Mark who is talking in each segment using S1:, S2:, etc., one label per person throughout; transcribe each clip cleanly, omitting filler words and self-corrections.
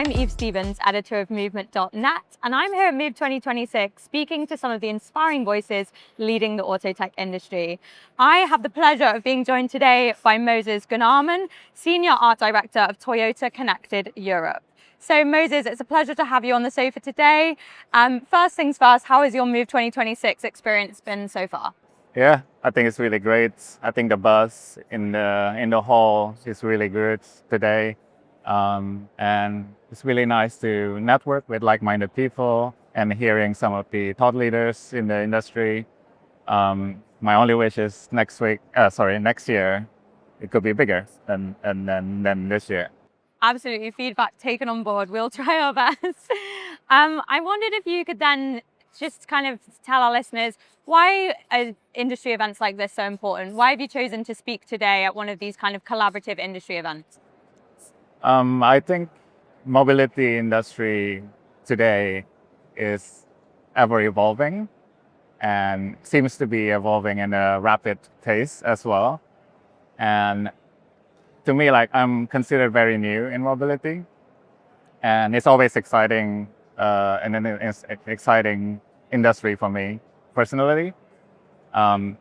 S1: I'm Eve Stevens, editor of Movement.net, and I'm here at Move 2026 speaking to some of the inspiring voices leading the auto tech industry. I have the pleasure of being joined today by Moses Gunarman, Senior Art Director of Toyota Connected Europe. So Moses, it's a pleasure to have you on the sofa today. First things first, how has your Move 2026 experience been so far?
S2: Yeah, I think it's really great. I think the buzz in the hall is really good today, and it's really nice to network with like-minded people and hearing some of the thought leaders in the industry. My only wish is next year, it could be bigger than this year.
S1: Absolutely, feedback taken on board. We'll try our best. I wondered if you could then just kind of tell our listeners why are industry events like this so important? Why have you chosen to speak today at one of these kind of collaborative industry events?
S2: I think mobility industry today is ever evolving and seems to be evolving in a rapid pace as well. And to me, like, I'm considered very new in mobility, and it's always exciting and an exciting industry for me personally. Um,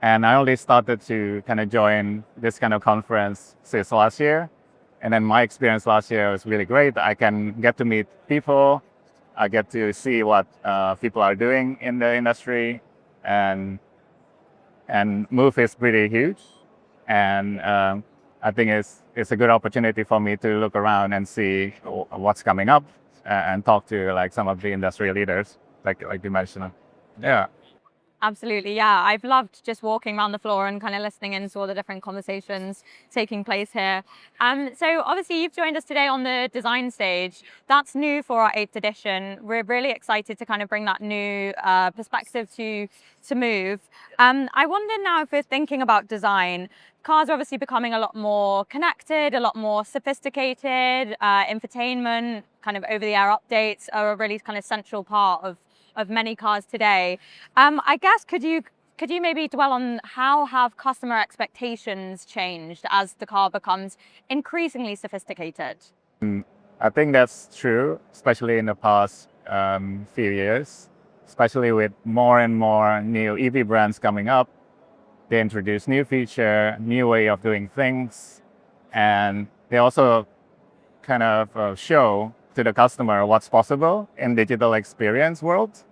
S2: and I only started to kind of join this kind of conference since last year. And then my experience last year was really great. I can get to meet people. I get to see what people are doing in the industry, and Move is pretty huge. And I think it's a good opportunity for me to look around and see what's coming up and talk to like some of the industry leaders, like you mentioned. Yeah.
S1: Absolutely, yeah. I've loved just walking around the floor and kind of listening into all the different conversations taking place here. So obviously you've joined us today on the design stage. That's new for our 8th edition. We're really excited to kind of bring that new perspective to Move. I wonder now, if we're thinking about design, cars are obviously becoming a lot more connected, a lot more sophisticated. Infotainment, kind of over-the-air updates are a really kind of central part of many cars today. I guess could you maybe dwell on how have customer expectations changed as the car becomes increasingly sophisticated?
S2: I think that's true, especially in the past few years, especially with more and more new EV brands coming up. They introduce new feature, new way of doing things, and they also kind of show to the customer what's possible in digital experience world.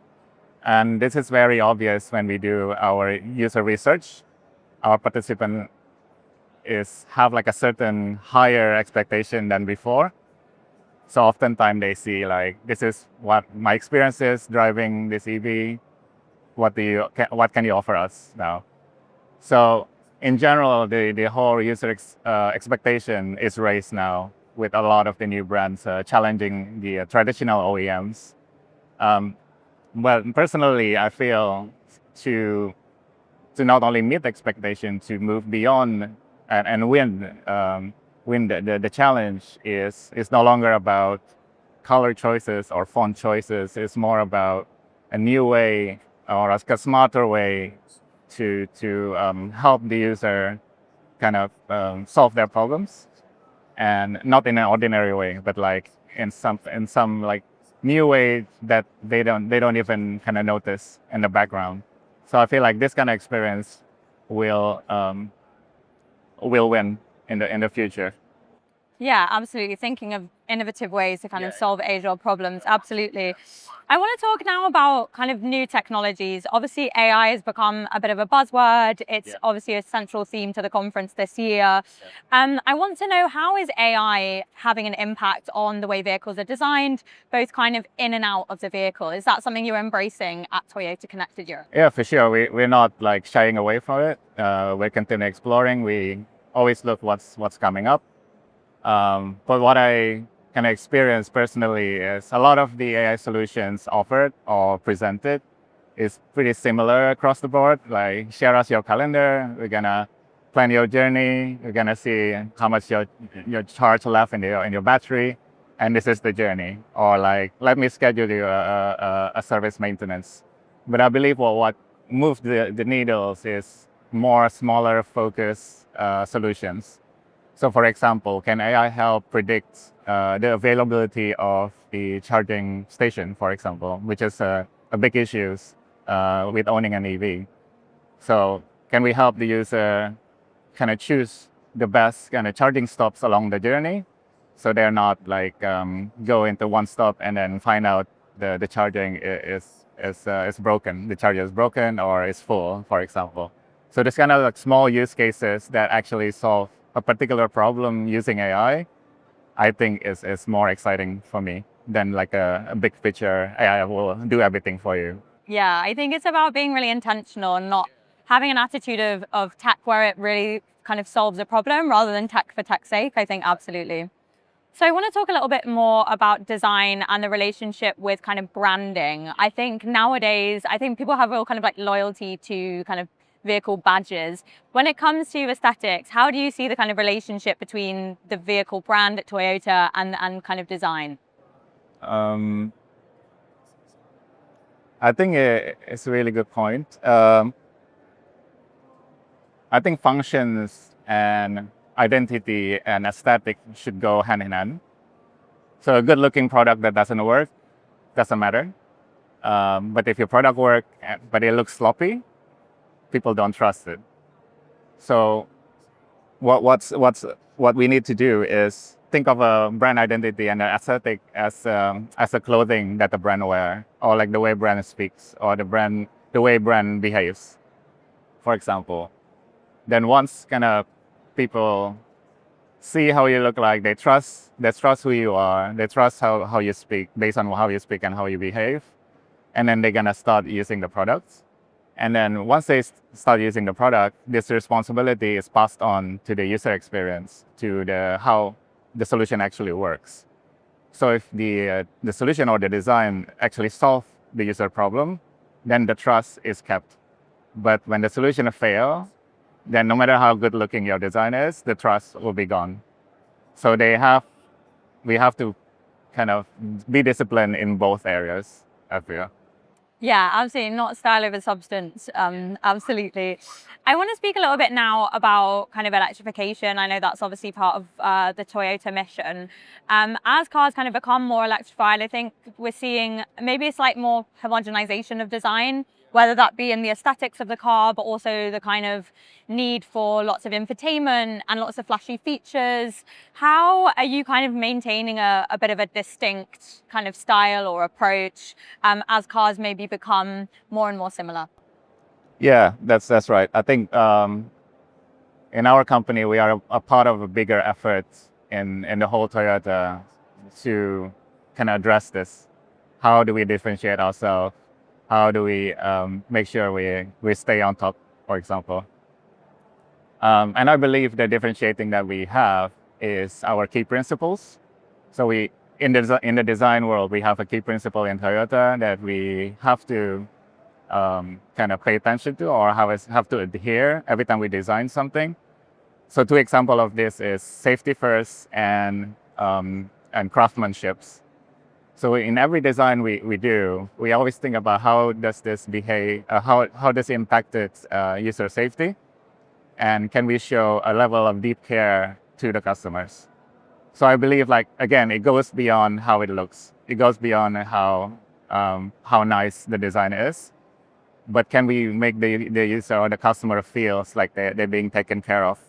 S2: And this is very obvious when we do our user research. Our participants have like a certain higher expectation than before. So oftentimes they see like, this is what my experience is driving this EV. What can you offer us now? So in general, the whole user expectation is raised now with a lot of the new brands challenging the traditional OEMs. Well, personally, I feel to not only meet the expectation, to move beyond and win. The challenge is no longer about color choices or font choices. It's more about a new way or a smarter way to help the user kind of solve their problems, and not in an ordinary way, but like in some like new way that they don't even kind of notice in the background. So I feel like this kind of experience will win in the future.
S1: Yeah, absolutely. Thinking of innovative ways to kind of solve age-old problems. Absolutely. I want to talk now about kind of new technologies. Obviously, AI has become a bit of a buzzword. It's obviously a central theme to the conference this year. I want to know, how is AI having an impact on the way vehicles are designed, both kind of in and out of the vehicle? Is that something you're embracing at Toyota Connected Europe?
S2: Yeah, for sure. We're not like shying away from it. We're continuing exploring. We always look what's coming up. But what I kind of experienced personally is a lot of the AI solutions offered or presented is pretty similar across the board. Like, share us your calendar. We're gonna plan your journey. We're gonna see how much your charge left in your battery, and this is the journey. Or like, let me schedule you a service maintenance. But I believe what moved the needles is more smaller focus solutions. So for example, can AI help predict the availability of the charging station, for example, which is a big issue with owning an EV. So can we help the user kind of choose the best kind of charging stops along the journey, so they're not like go into one stop and then find out the charging is broken, the charger is broken or is full, for example. So there's kind of like small use cases that actually solve a particular problem using AI. I think is more exciting for me than like a big picture. AI will do everything for you.
S1: Yeah, I think it's about being really intentional and not having an attitude of tech where it really kind of solves a problem rather than tech for tech's sake. I think absolutely. So I want to talk a little bit more about design and the relationship with kind of branding. I think nowadays, I think people have real kind of like loyalty to kind of vehicle badges. When it comes to aesthetics, how do you see the kind of relationship between the vehicle brand at Toyota and kind of design?
S2: Um, I think it's a really good point. I think functions and identity and aesthetic should go hand in hand. So a good-looking product that doesn't work doesn't matter. But if your product works but it looks sloppy, people don't trust it. So what we need to do is think of a brand identity and an aesthetic as a clothing that the brand wear, or like the way brand speaks, or the way brand behaves, for example. Then once kind of people see how you look like, they trust who you are, they trust how you speak based on how you speak and how you behave, and then they're gonna start using the products. And then once they start using the product, this responsibility is passed on to the user experience, to how the solution actually works. So if the solution or the design actually solves the user problem, then the trust is kept. But when the solution fails, then no matter how good looking your design is, the trust will be gone. So we have to kind of be disciplined in both areas, I feel.
S1: Yeah, absolutely. Not style over substance. Absolutely. I want to speak a little bit now about kind of electrification. I know that's obviously part of the Toyota mission. As cars kind of become more electrified, I think we're seeing maybe a slight more homogenization of design, whether that be in the aesthetics of the car, but also the kind of need for lots of infotainment and lots of flashy features. How are you kind of maintaining a bit of a distinct kind of style or approach as cars maybe become more and more similar?
S2: Yeah, that's right. I think in our company, we are a part of a bigger effort in the whole Toyota to kind of address this. How do we differentiate ourselves? How do we make sure we stay on top, for example? And I believe the differentiating that we have is our key principles. So in the design world, we have a key principle in Toyota that we have to kind of pay attention to, or have to adhere every time we design something. So two examples of this is safety first and craftsmanship. So in every design we do, we always think about how does this behave, how does it impact user safety, and can we show a level of deep care to the customers. So I believe, like, again, it goes beyond how it looks. It goes beyond how nice the design is, but can we make the user or the customer feels like they're being taken care of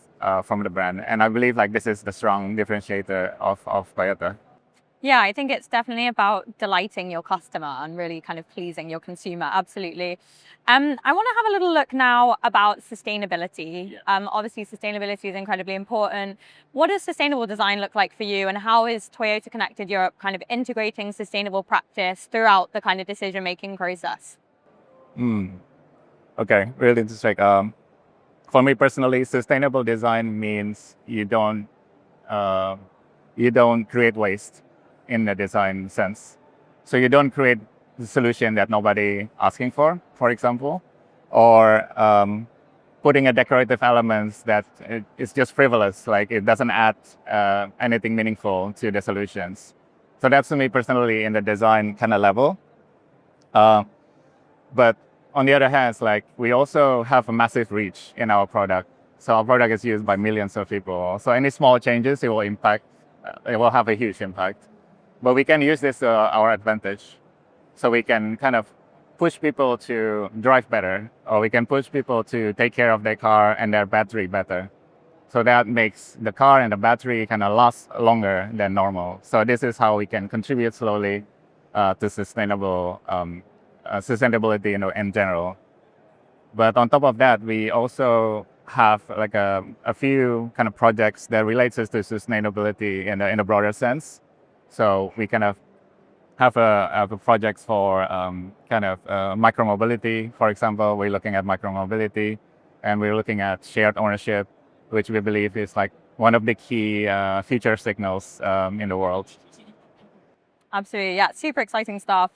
S2: from the brand. And I believe like this is the strong differentiator of Toyota.
S1: Yeah, I think it's definitely about delighting your customer and really kind of pleasing your consumer. Absolutely. I want to have a little look now about sustainability.
S2: Yeah.
S1: Obviously, sustainability is incredibly important. What does sustainable design look like for you, and how is Toyota Connected Europe kind of integrating sustainable practice throughout the kind of decision-making process?
S2: Okay, really interesting. For me personally, sustainable design means uh, you don't create waste in the design sense. So you don't create the solution that nobody asking for example, or putting a decorative elements that is just frivolous, like it doesn't add anything meaningful to the solutions. So that's to me personally in the design kind of level. But on the other hand, like we also have a massive reach in our product. So our product is used by millions of people. So any small changes, it will have a huge impact. But we can use this to our advantage. So we can kind of push people to drive better, or we can push people to take care of their car and their battery better. So that makes the car and the battery kind of last longer than normal. So this is how we can contribute slowly to sustainability in general. But on top of that, we also have like a few kind of projects that relates us to sustainability in a broader sense. So we kind of have a projects for micromobility. For example, we're looking at micromobility, and we're looking at shared ownership, which we believe is like one of the key future signals in the world.
S1: Absolutely, yeah, super exciting stuff.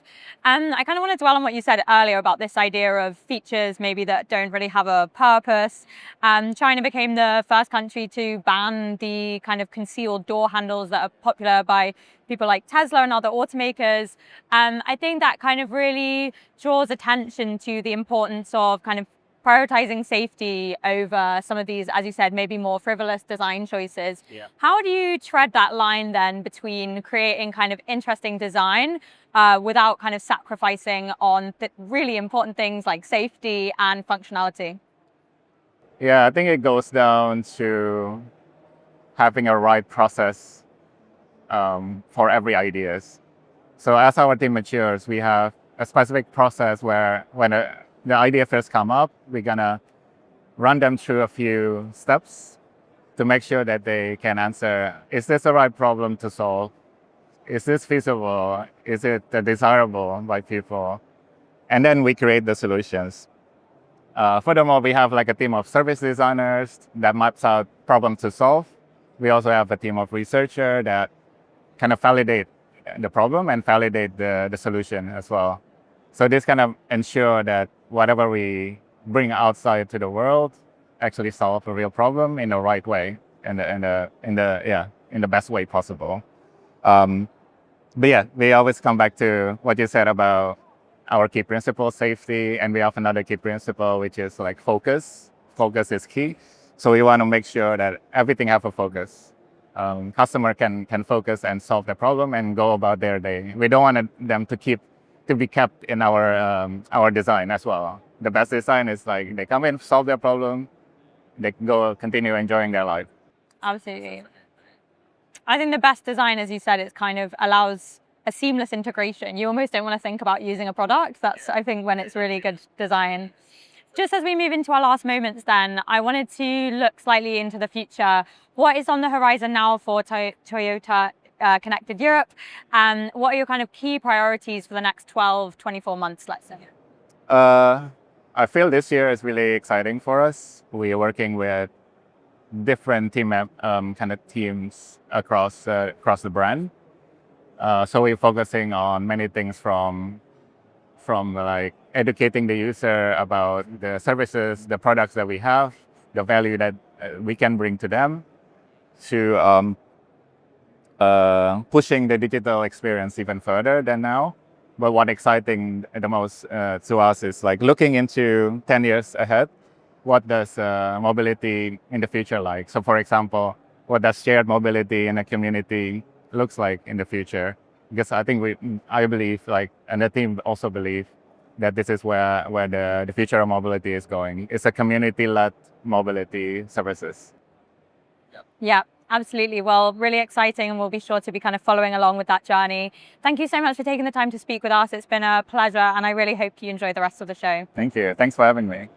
S1: And I kind of want to dwell on what you said earlier about this idea of features maybe that don't really have a purpose. China became the first country to ban the kind of concealed door handles that are popular by people like Tesla and other automakers. I think that kind of really draws attention to the importance of kind of prioritizing safety over some of these, as you said, maybe more frivolous design choices.
S2: Yeah.
S1: How do you tread that line then between creating kind of interesting design without kind of sacrificing on really important things like safety and functionality?
S2: Yeah, I think it goes down to having a right process for every ideas. So as our team matures, we have a specific process where when the idea first come up, we're gonna run them through a few steps to make sure that they can answer, is this the right problem to solve? Is this feasible? Is it desirable by people? And then we create the solutions. Furthermore, we have like a team of service designers that maps out problems to solve. We also have a team of researchers that kind of validate the problem and validate the solution as well. So this kind of ensure that whatever we bring outside to the world actually solve a real problem in the right way and in the best way possible. But yeah, we always come back to what you said about our key principle, safety, and we have another key principle, which is like focus. Focus is key. So we want to make sure that everything have a focus. Customer can focus and solve the problem and go about their day. We don't want them to be kept in our design as well. The best design is like they come in, solve their problem, they go continue enjoying their life.
S1: Absolutely. I think the best design, as you said, it kind of allows a seamless integration. You almost don't want to think about using a product. That's, I think, when it's really good design. Just as we move into our last moments then, I wanted to look slightly into the future. What is on the horizon now for Toyota Connected Europe? And what are your kind of key priorities for the next 12, 24 months, let's say?
S2: I feel this year is really exciting for us. We are working with different kind of teams across the brand. So we're focusing on many things from like educating the user about the services, the products that we have, the value that we can bring to them, to pushing the digital experience even further than now. But what exciting the most to us is like looking into 10 years ahead. What does mobility in the future like? So for example, what does shared mobility in a community looks like in the future? Because I think I believe and the team also believe that this is where the future of mobility is going. It's a community-led mobility services.
S1: Yeah, absolutely. Well, really exciting, and we'll be sure to be kind of following along with that journey. Thank you so much for taking the time to speak with us. It's been a pleasure, and I really hope you enjoy the rest of the show.
S2: Thank you. Thanks for having me.